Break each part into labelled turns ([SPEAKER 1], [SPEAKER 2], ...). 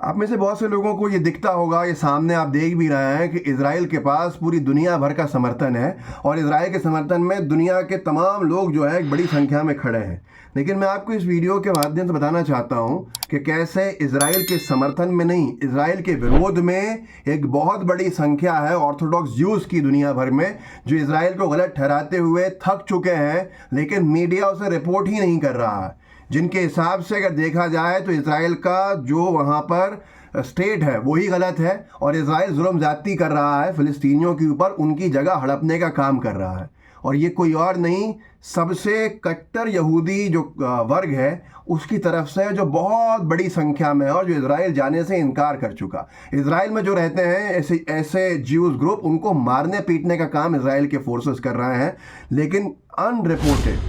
[SPEAKER 1] आप में से बहुत से लोगों को ये दिखता होगा, ये सामने आप देख भी रहे हैं कि इजराइल के पास पूरी दुनिया भर का समर्थन है और इजराइल के समर्थन में दुनिया के तमाम लोग जो है एक बड़ी संख्या में खड़े हैं। लेकिन मैं आपको इस वीडियो के माध्यम से बताना चाहता हूं कि कैसे इजराइल के समर्थन में नहीं, इजराइल के विरोध में एक बहुत बड़ी संख्या है ऑर्थोडॉक्स ज्यूज़ की दुनिया भर में, जो इजराइल को गलत ठहराते हुए थक चुके हैं, लेकिन मीडिया उसे रिपोर्ट ही नहीं कर रहा है। जिनके हिसाब से अगर देखा जाए तो इजराइल का जो वहाँ पर स्टेट है वही गलत है और इजराइल जुल्म ज़्यादती कर रहा है फ़िलिस्तीनियों के ऊपर, उनकी जगह हड़पने का काम कर रहा है। और ये कोई और नहीं, सबसे कट्टर यहूदी जो वर्ग है उसकी तरफ से, जो बहुत बड़ी संख्या में है और जो इजराइल जाने से इनकार कर चुका। इजराइल में जो रहते हैं ऐसे ऐसे ज्यूज़ ग्रुप, उनको मारने पीटने का काम इजराइल के फोर्सेस कर रहे हैं, लेकिन अनरिपोर्टेड,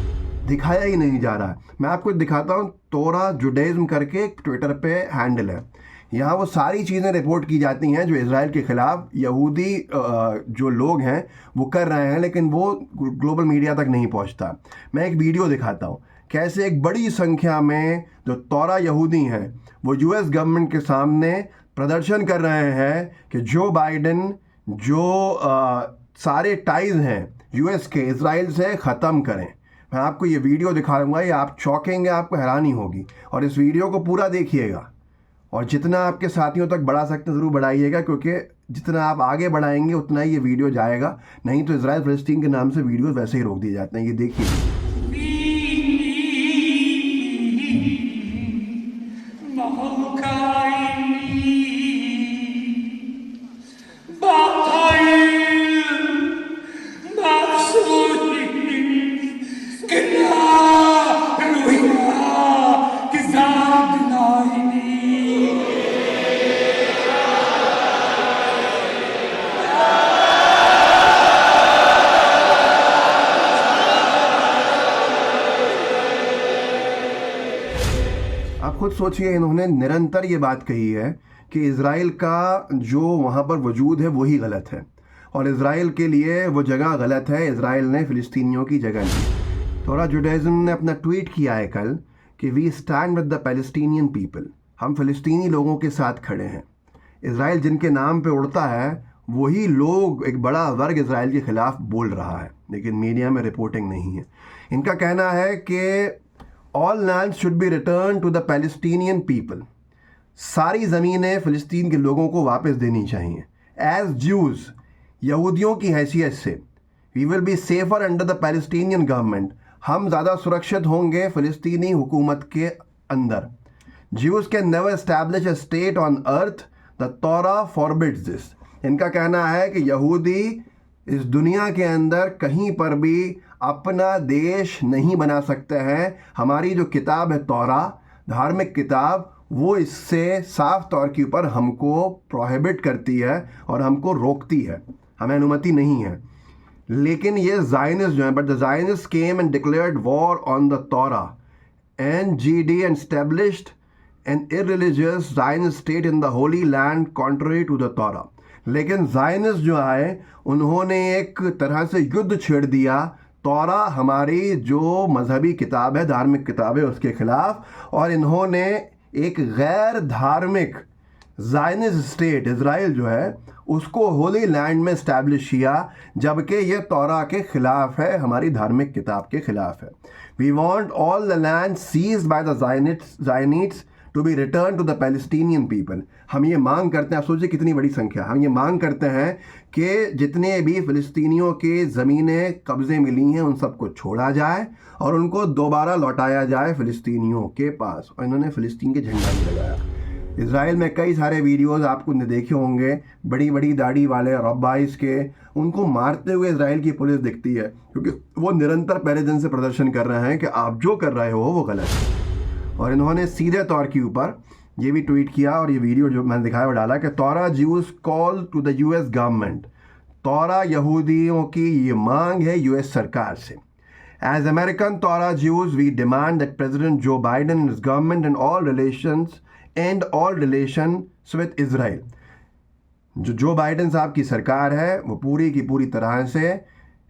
[SPEAKER 1] दिखाया ही नहीं जा रहा है। मैं आपको दिखाता हूँ, तोरा जुडाइज्म करके ट्विटर पे हैंडल है। यहाँ वो सारी चीज़ें रिपोर्ट की जाती हैं जो इजराइल के ख़िलाफ़ यहूदी जो लोग हैं वो कर रहे हैं, लेकिन वो ग्लोबल मीडिया तक नहीं पहुँचता। मैं एक वीडियो दिखाता हूँ कैसे एक बड़ी संख्या में जो तोरा यहूदी हैं वो यूएस गवर्नमेंट के सामने प्रदर्शन कर रहे हैं कि जो बाइडेन जो सारे टाइज़ हैं यूएस के इजराइल से ख़त्म करें। मैं आपको ये वीडियो दिखाऊंगा, ये आप चौंकेंगे, आपको हैरानी होगी, और इस वीडियो को पूरा देखिएगा और जितना आपके साथियों तक बढ़ा सकते हैं ज़रूर बढ़ाइएगा, क्योंकि जितना आप आगे बढ़ाएंगे उतना ही ये वीडियो जाएगा। नहीं तो इजराइल फ़लस्तीन के नाम से वीडियो वैसे ही रोक दिए जाते हैं। ये देखिए। आप खुद सोचिए, इन्होंने निरंतर ये बात कही है कि इजराइल का जो वहाँ पर वजूद है वही गलत है और इजराइल के लिए वो जगह गलत है, इजराइल ने फ़िलिस्तीनियों की जगह ली। तोरा जुडाइज्म ने अपना ट्वीट किया है कल कि we stand with the Palestinian people, हम फ़िलिस्तीनी लोगों के साथ खड़े हैं। इजराइल जिनके नाम पे उड़ता है वही लोग, एक बड़ा वर्ग इजराइल के ख़िलाफ़ बोल रहा है, लेकिन मीडिया में रिपोर्टिंग नहीं है। इनका कहना है कि all land should be return to the Palestinian people, सारी ज़मीनें फ़िलिस्तीन के लोगों को वापस देनी चाहिए। एज ज्यूज़, यहूदियों की हैसियत से, we will be safer under the Palestinian government, हम ज़्यादा सुरक्षित होंगे फ़िलिस्तीनी हुकूमत के अंदर। Jews can never establish a state on earth, the Torah forbids this. इनका कहना है कि यहूदी इस दुनिया के अंदर कहीं पर भी अपना देश नहीं बना सकते हैं। हमारी जो किताब है तौरा, धार्मिक किताब, वो इससे साफ तौर के ऊपर हमको प्रोहिबिट करती है और हमको रोकती है, हमें अनुमति नहीं है। लेकिन ये ज़ायनिस्ट जो है, but the Zionist came and declared war on the Torah and GD and established an irreligious Zionist state in the holy land contrary to the Torah. लेकिन ज़ायनिस्ट जो आए उन्होंने एक तरह से युद्ध छेड़ दिया तौरा, हमारी जो मजहबी किताब है, धार्मिक किताब है, उसके ख़िलाफ़, और इन्होंने एक गैर धार्मिक ज़ायनिस्ट स्टेट इज़राइल जो है उसको होली लैंड में इस्टेब्लिश किया, जबकि ये तौरा के ख़िलाफ़ है, हमारी धार्मिक किताब के ख़िलाफ़ है। We want all the land seized by the Zionists to be return to the Palestinian people. हम ये मांग करते हैं, आप सोचिए कितनी बड़ी संख्या, हम ये मांग करते हैं कि जितने भी फ़िलिस्तीनियों के ज़मीनें कब्ज़े मिली हैं उन सबको छोड़ा जाए और उनको दोबारा लौटाया जाए फ़िलिस्तीनियों के पास। और इन्होंने फ़िलिस्तीन के झंडा भी लगाया। इज़राइल में कई सारे वीडियोज़ आपको देखे होंगे, बड़ी बड़ी दाढ़ी वाले रब्बाइस के, उनको मारते हुए इज़राइल की पुलिस दिखती है, क्योंकि वो निरंतर पहले दिन से प्रदर्शन कर रहे हैं कि आप जो कर रहे हो वो गलत है। और इन्होंने सीधे तौर के ऊपर ये भी ट्वीट किया और ये वीडियो जो मैंने दिखाया वो डाला कि Torah Jews call to the US government, Torah यहूदियों की ये मांग है US सरकार से। As American Torah Jews we demand that President Joe Biden and his government and all relations and all relations with Israel, Joe Biden साहब की सरकार है वो पूरी की पूरी तरह से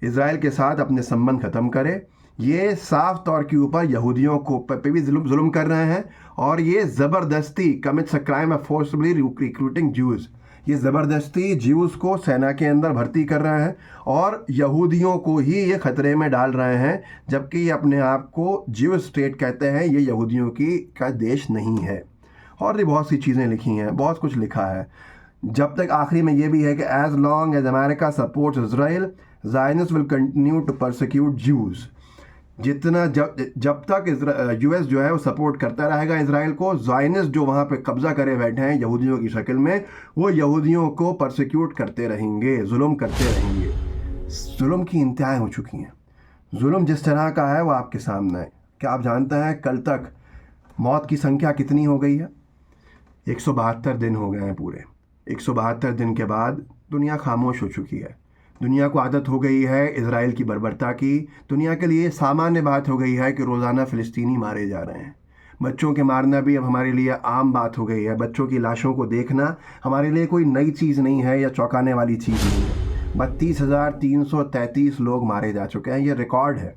[SPEAKER 1] इज़राइल के साथ अपने संबंध ख़त्म करे। ये साफ तौर के ऊपर यहूदियों को पे भी जुल्म कर रहे हैं, और ये ज़बरदस्ती commits a crime of forcefully recruiting Jews, ये ज़बरदस्ती ज्यूज़ को सेना के अंदर भर्ती कर रहे हैं और यहूदियों को ही ये ख़तरे में डाल रहे हैं, जबकि ये अपने आप को ज्यूश स्टेट कहते हैं। ये यहूदियों का देश नहीं है। और भी बहुत सी चीज़ें लिखी हैं, बहुत कुछ लिखा है। जब तक आखिरी में ये भी है कि as long as America supports Israel, Zionist will continue to persecute Jews. जितना जब तक यूएस जो है वो सपोर्ट करता रहेगा इज़राइल को, ज़ायनिस्ट जो वहाँ पे कब्ज़ा करे बैठे हैं यहूदियों की शक्ल में, वो यहूदियों को परसिक्यूट करते रहेंगे, जुल्म करते रहेंगे। जुल्म की इंतहाएं हो चुकी हैं। जुल्म जिस तरह का है वो आपके सामने है। क्या आप जानते हैं कल तक मौत की संख्या कितनी हो गई है? 172 दिन हो गए हैं पूरे। 172 दिन के बाद दुनिया खामोश हो चुकी है। दुनिया को आदत हो गई है इज़राइल की बर्बरता की। दुनिया के लिए सामान्य बात हो गई है कि रोज़ाना फ़िलिस्तीनी मारे जा रहे हैं। बच्चों के मारना भी अब हमारे लिए आम बात हो गई है। बच्चों की लाशों को देखना हमारे लिए कोई नई चीज़ नहीं है या चौंकाने वाली चीज़ नहीं है। 32,333 लोग मारे जा चुके हैं, ये रिकॉर्ड है।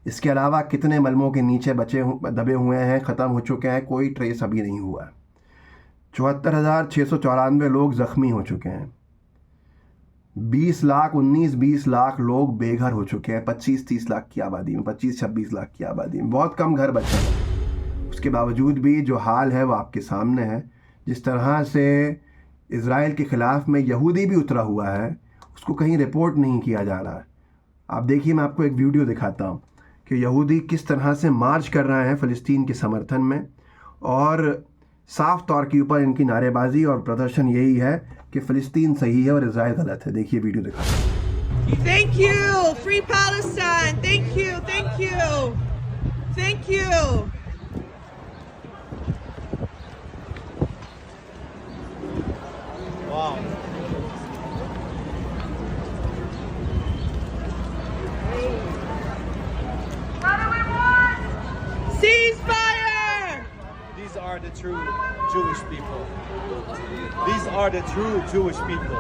[SPEAKER 1] इसके अलावा कितने मलबों के नीचे दबे हुए हैं, ख़त्म हो चुके हैं, कोई ट्रेस अभी नहीं हुआ। 74,694 लोग ज़ख्मी हो चुके हैं। 20 लाख लोग बेघर हो चुके हैं। 25-30 लाख की आबादी में, 25-26 लाख की आबादी में बहुत कम घर बचे हैं। उसके बावजूद भी जो हाल है वो आपके सामने है। जिस तरह से इज़राइल के ख़िलाफ़ में यहूदी भी उतरा हुआ है, उसको कहीं रिपोर्ट नहीं किया जा रहा है। आप देखिए, मैं आपको एक वीडियो दिखाता हूँ कि यहूदी किस तरह से मार्च कर रहे हैं फ़लस्तीन के समर्थन में, और साफ तौर के ऊपर इनकी नारेबाजी और प्रदर्शन यही है कि फ़लस्तीन सही है और इज़राइल गलत है। देखिए वीडियो दिखाता हूँ।
[SPEAKER 2] Thank you, Free Palestine. Thank you, thank you, thank you.
[SPEAKER 3] Wow.
[SPEAKER 2] What do we want? Ceasefire!
[SPEAKER 3] These are the true Jewish people. These are the true Jewish people.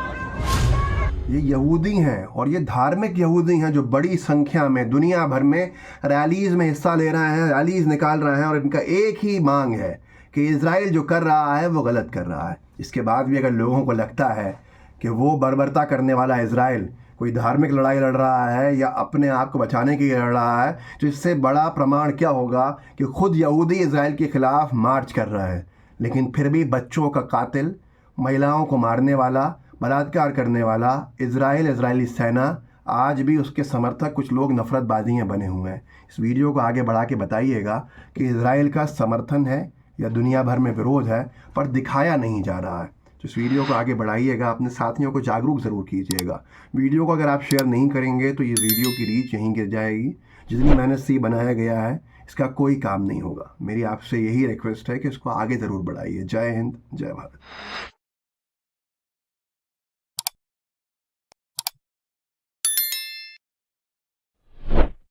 [SPEAKER 1] ये यहूदी हैं, और ये धार्मिक यहूदी हैं जो बड़ी संख्या में दुनिया भर में रैलीज़ में हिस्सा ले रहे हैं, रैलीज़ निकाल रहे हैं, और इनका एक ही मांग है कि इज़राइल जो कर रहा है वो गलत कर रहा है। इसके बाद भी अगर लोगों को लगता है कि वो बर्बरता करने वाला इज़राइल कोई धार्मिक लड़ाई लड़ रहा है या अपने आप को बचाने के लिए लड़ रहा है, तो इससे बड़ा प्रमाण क्या होगा कि खुद यहूदी इज़राइल के ख़िलाफ़ मार्च कर रहे हैं, लेकिन फिर भी बच्चों का कातिल, महिलाओं को मारने वाला, बलात्कार करने वाला इज़राइली सेना, आज भी उसके समर्थक कुछ लोग नफ़रतबाजी में बने हुए हैं। इस वीडियो को आगे बढ़ा के बताइएगा कि इज़राइल का समर्थन है या दुनिया भर में विरोध है, पर दिखाया नहीं जा रहा है। तो इस वीडियो को आगे बढ़ाइएगा, अपने साथियों को जागरूक ज़रूर कीजिएगा। वीडियो को अगर आप शेयर नहीं करेंगे तो ये वीडियो की रीच यहीं गिर जाएगी। जितनी मेहनत से बनाया गया है इसका कोई काम नहीं होगा। मेरी आपसे यही रिक्वेस्ट है कि इसको आगे ज़रूर बढ़ाइए। जय हिंद, जय भारत।